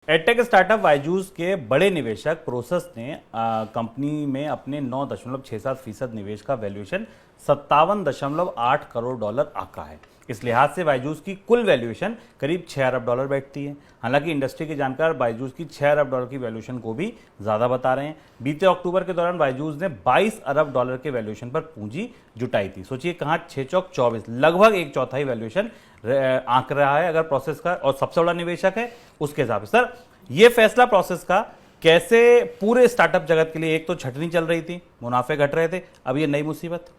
Edtech startup Byju's के बड़े निवेशक प्रोसेस ने कंपनी में अपने 9.67% निवेश का वैल्यूएशन 57.8 करोड़ डॉलर आका है। इस लिहाज से बायजूस की कुल वैल्यूएशन करीब 6 अरब डॉलर बैठती है। हालांकि इंडस्ट्री के जानकार बायजूस की 6 अरब डॉलर की वैल्यूएशन को भी ज़्यादा बता रहे हैं। बीते अक्टूबर के दौरान बायजूस ने 22 अरब डॉलर के वैल्यूएशन पर पूंजी जुटाई थी। सोचिए कहाँ 6 चौक 24, लगभग एक चौथाई वैल्यूएशन आंक रहा है अगर प्रोसेस का, और सबसे बड़ा निवेशक है उसके हिसाब से। सर, ये फैसला प्रोसेस का कैसे पूरे स्टार्टअप जगत के लिए, एक तो छटनी चल रही थी, मुनाफे घट रहे थे, अब ये नई मुसीबत।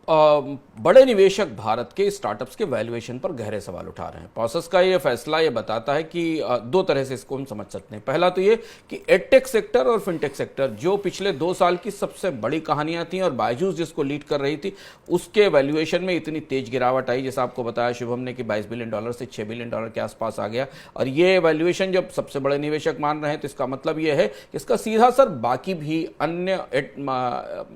बड़े निवेशक भारत के स्टार्टअप्स के वैल्यूएशन पर गहरे सवाल उठा रहे हैं। प्रोसेस का ये फैसला ये बताता है कि दो तरह से इसको हम समझ सकते हैं। पहला तो ये कि एडटेक सेक्टर और फिनटेक सेक्टर जो पिछले 2 साल की सबसे बड़ी कहानियां थी और बायजूस जिसको लीड कर रही थी, उसके वैल्यूएशन में इतनी तेज गिरावट आई, जैसा आपको बताया शुभम ने कि $22 बिलियन से $6 बिलियन के आसपास आ गया। और ये वैल्यूएशन जब सबसे बड़े निवेशक मान रहे हैं तो इसका मतलब ये है कि इसका सीधा असर बाकी भी अन्य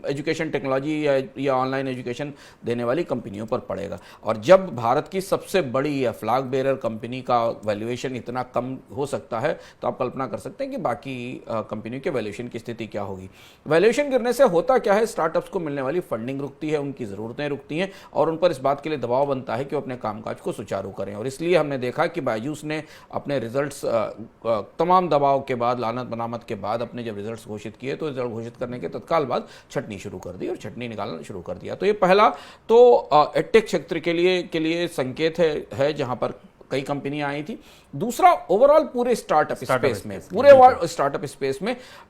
एजुकेशन टेक्नोलॉजी या ऑनलाइन एजुकेशन देने वाली कंपनियों पर पड़ेगा। और जब भारत की सबसे बड़ी या फ्लैग बेरर कंपनी का वैल्यूएशन इतना कम हो सकता है तो आप कल्पना कर सकते हैं कि बाकी कंपनियों के वैल्यूएशन की स्थिति क्या होगी। वैल्यूएशन गिरने से होता क्या है, स्टार्टअप्स को मिलने वाली फंडिंग रुकती है, उनकी ज़रूरतें रुकती हैं और उन पर इस बात के लिए दबाव बनता है कि वो अपने कामकाज को सुचारू करें। और इसलिए हमने देखा कि बायजूस ने अपने रिजल्ट्स तमाम दबाव के बाद, लानत बनामत के बाद अपने जब रिजल्ट्स घोषित किए तो रिजल्ट घोषित करने के तत्काल बाद छटनी शुरू कर दी और छटनी निकालना शुरू कर दिया। तो ये पहला तो एडटेक क्षेत्र के लिए संकेत है जहां पर कई कंपनियां आई थी। दूसरा, ओवरऑल पूरे स्टार्टअप स्पेस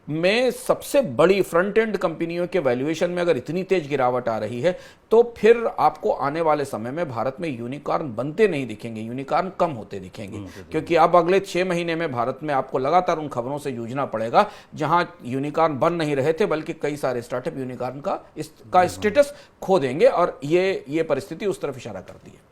में सबसे बड़ी फ्रंट एंड कंपनियों के वैल्यूएशन में अगर इतनी तेज गिरावट आ रही है तो फिर आपको आने वाले समय में भारत में यूनिकॉर्न बनते नहीं दिखेंगे, यूनिकॉर्न कम होते दिखेंगे। क्योंकि अब अगले 6 महीने में भारत में आपको लगातार उन खबरों से जूझना पड़ेगा जहां यूनिकॉर्न बन नहीं रहे थे, बल्कि कई सारे स्टार्टअप यूनिकॉर्न का स्टेटस खो देंगे और ये परिस्थिति उस तरफ इशारा करती है।